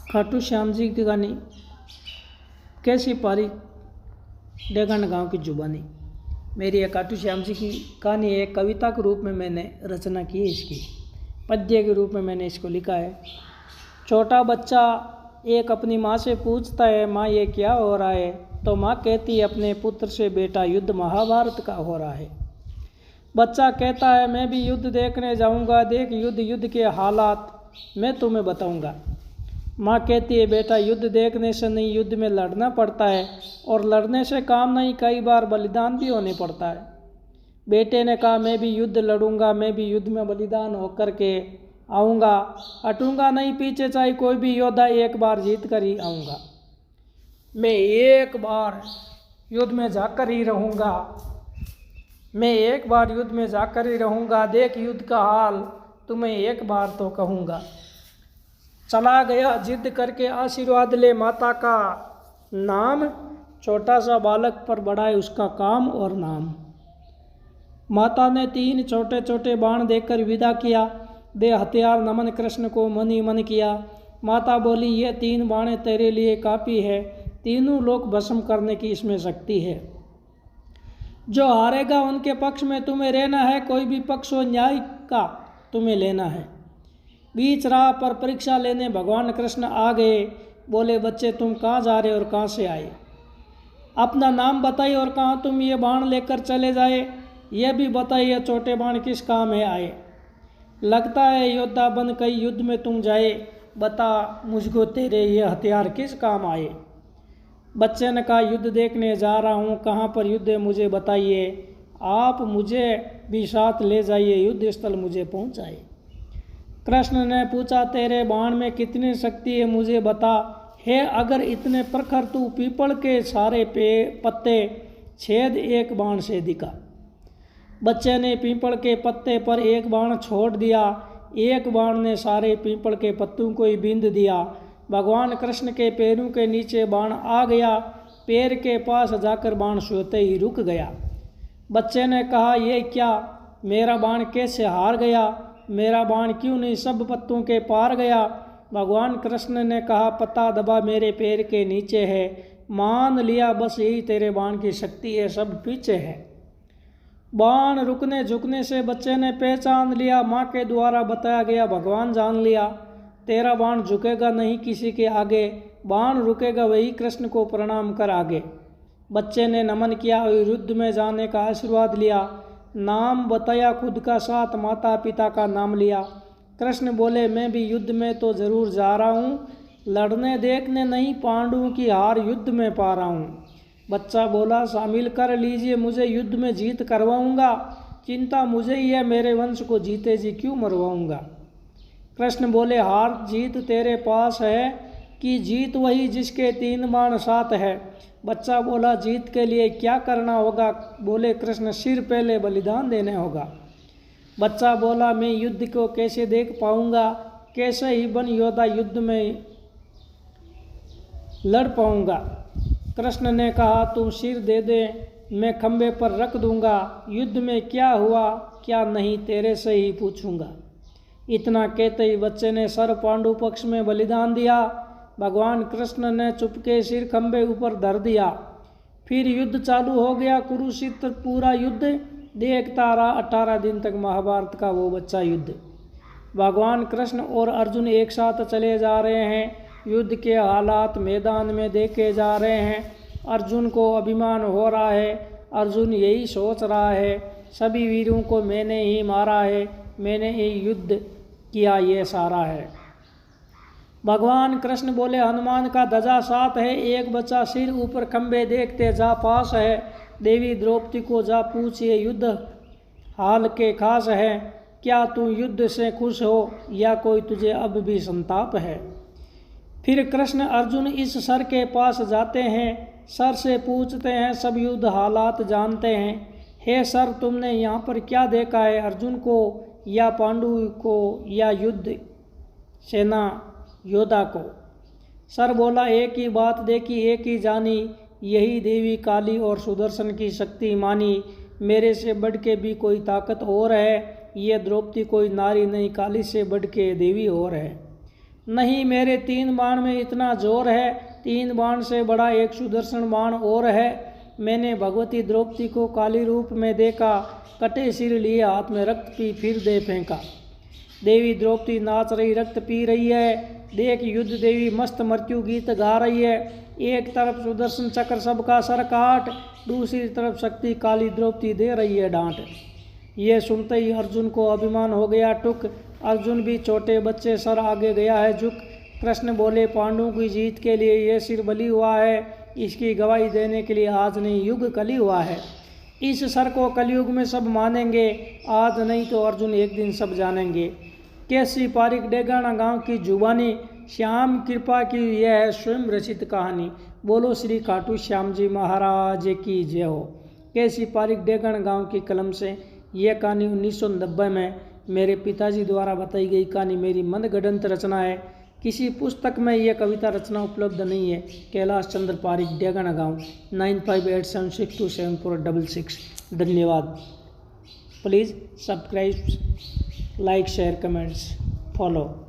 खाटू श्याम जी की गानी कैसी पारी डेगन गांव की जुबानी। मेरी एक खाटू श्याम जी की कहानी एक कविता के रूप में मैंने रचना की है। इसकी पद्य के रूप में मैंने इसको लिखा है। छोटा बच्चा एक अपनी माँ से पूछता है, माँ ये क्या हो रहा है? तो माँ कहती है अपने पुत्र से, बेटा युद्ध महाभारत का हो रहा है। बच्चा कहता है मैं भी युद्ध देखने जाऊंगा, देख युद्ध के हालात मैं तुम्हें बताऊंगा। माँ कहती है बेटा युद्ध देखने से नहीं, युद्ध में लड़ना पड़ता है और लड़ने से काम नहीं, कई बार बलिदान भी होने पड़ता है। बेटे ने कहा मैं भी युद्ध लड़ूंगा, मैं भी युद्ध में बलिदान होकर के आऊँगा, हटूंगा नहीं पीछे, चाहे कोई भी योद्धा, एक बार जीत कर ही आऊँगा। मैं एक बार युद्ध में जाकर ही रहूँगा, मैं एक बार युद्ध में जाकर ही रहूँगा, देख युद्ध का हाल तुम्हें एक बार तो कहूँगा। चला गया जिद करके आशीर्वाद ले माता का नाम, छोटा सा बालक पर बड़ा है उसका काम और नाम। माता ने 3 छोटे छोटे बाण देकर विदा किया, दे हथियार नमन कृष्ण को मन ही मन किया। माता बोली ये 3 बाणें तेरे लिए काफ़ी है, तीनों लोग भस्म करने की इसमें शक्ति है। जो हारेगा उनके पक्ष में तुम्हें रहना है, कोई भी पक्ष हो न्याय का तुम्हें लेना है। बीच राह पर परीक्षा लेने भगवान कृष्ण आ गए, बोले बच्चे तुम कहाँ जा रहे और कहाँ से आए? अपना नाम बताइए और कहाँ तुम ये बाण लेकर चले जाए, यह भी बताइए छोटे बाण किस काम है आए। लगता है योद्धा बन कई युद्ध में तुम जाए, बता मुझको तेरे ये हथियार किस काम आए। बच्चे ने कहा युद्ध देखने जा रहा हूँ, कहाँ पर युद्ध है मुझे बताइए, आप मुझे भी साथ ले जाइए, युद्ध स्थल मुझे पहुँचाए। कृष्ण ने पूछा तेरे बाण में कितनी शक्ति है मुझे बता, है अगर इतने प्रखर तू पीपल के सारे पत्ते छेद एक बाण से दिखा। बच्चे ने पीपल के पत्ते पर एक बाण छोड़ दिया, एक बाण ने सारे पीपल के पत्तों को ही बींध दिया। भगवान कृष्ण के पैरों के नीचे बाण आ गया, पैर के पास जाकर बाण सोते ही रुक गया। बच्चे ने कहा ये क्या, मेरा बाण कैसे हार गया, मेरा बाण क्यों नहीं सब पत्तों के पार गया। भगवान कृष्ण ने कहा पता दबा मेरे पैर के नीचे है, मान लिया बस यही तेरे बाण की शक्ति है, सब पीछे है। बाण रुकने झुकने से बच्चे ने पहचान लिया, माँ के द्वारा बताया गया भगवान जान लिया। तेरा बाण झुकेगा नहीं किसी के आगे, बाण रुकेगा वही कृष्ण को प्रणाम कर आगे। बच्चे ने नमन किया और युद्ध में जाने का आशीर्वाद लिया, नाम बताया खुद का, साथ माता पिता का नाम लिया। कृष्ण बोले मैं भी युद्ध में तो ज़रूर जा रहा हूँ, लड़ने देखने नहीं, पांडवों की हार युद्ध में पा रहा हूँ। बच्चा बोला शामिल कर लीजिए मुझे, युद्ध में जीत करवाऊँगा, चिंता मुझे ही है, मेरे वंश को जीते जी क्यों मरवाऊँगा। कृष्ण बोले हार जीत तेरे पास है कि जीत वही जिसके 3 बाण साथ है। बच्चा बोला जीत के लिए क्या करना होगा? बोले कृष्ण सिर पहले बलिदान देने होगा। बच्चा बोला मैं युद्ध को कैसे देख पाऊंगा, कैसे ही बन योद्धा युद्ध में लड़ पाऊंगा। कृष्ण ने कहा तुम सिर दे दे, मैं खंबे पर रख दूंगा, युद्ध में क्या हुआ क्या नहीं तेरे से ही पूछूंगा। इतना कहते ही बच्चे ने सर पांडु पक्ष में बलिदान दिया। भगवान कृष्ण ने चुपके सिर खंबे ऊपर धर दिया। फिर युद्ध चालू हो गया, कुरुक्षेत्र पूरा युद्ध देखता रहा 18 दिन तक महाभारत का वो बच्चा युद्ध। भगवान कृष्ण और अर्जुन एक साथ चले जा रहे हैं, युद्ध के हालात मैदान में देखे जा रहे हैं। अर्जुन को अभिमान हो रहा है, अर्जुन यही सोच रहा है सभी वीरों को मैंने ही मारा है, मैंने ही युद्ध किया, ये सारा है। भगवान कृष्ण बोले हनुमान का ध्वजा साथ है, एक बच्चा सिर ऊपर खंबे देखते जा पास है। देवी द्रौपदी को जा पूछिए युद्ध हाल के खास है, क्या तू युद्ध से खुश हो या कोई तुझे अब भी संताप है। फिर कृष्ण अर्जुन इस सर के पास जाते हैं, सर से पूछते हैं सब युद्ध हालात जानते हैं। हे सर तुमने यहाँ पर क्या देखा है, अर्जुन को या पांडु को या युद्ध सेना योद्धा को। सर बोला एक ही बात देखी एक ही जानी, यही देवी काली और सुदर्शन की शक्ति मानी, मेरे से बढ़ के भी कोई ताकत और है, ये द्रौपदी कोई नारी नहीं, काली से बढ़ के देवी और है। नहीं मेरे 3 बाण में इतना जोर है, 3 बाण से बड़ा एक सुदर्शन बाण और है। मैंने भगवती द्रौपदी को काली रूप में देखा, कटे सिर लिए हाथ में रक्त पी फिर दे फेंका। देवी द्रौपदी नाच रही, रक्त पी रही है। देख युद्ध देवी मस्त मृत्यु गीत गा रही है। एक तरफ सुदर्शन चक्र सबका सर काट, दूसरी तरफ शक्ति काली द्रौपदी दे रही है डांट। ये सुनते ही अर्जुन को अभिमान हो गया टुक, अर्जुन भी छोटे बच्चे सर आगे गया है झुक। कृष्ण बोले पांडवों की जीत के लिए ये सिर बलि हुआ है, इसकी गवाही देने के लिए आज नहीं युग कली हुआ है। इस सर को कलयुग में सब मानेंगे, आज नहीं तो अर्जुन एक दिन सब जानेंगे। केसी पारिक डेगाना गांव की जुबानी, श्याम कृपा की यह है स्वयं रचित कहानी। बोलो श्री खाटू श्याम जी महाराज की जय हो। केसी पारिक डेगाना गांव की कलम से यह कहानी 1990 में मेरे पिताजी द्वारा बताई गई कहानी मेरी मनगढ़ंत रचना है। किसी पुस्तक में यह कविता रचना उपलब्ध नहीं है। कैलाश चंद्र पारिक डेगाना गांव 9587627466। धन्यवाद। Please subscribe, like, share, comments, follow.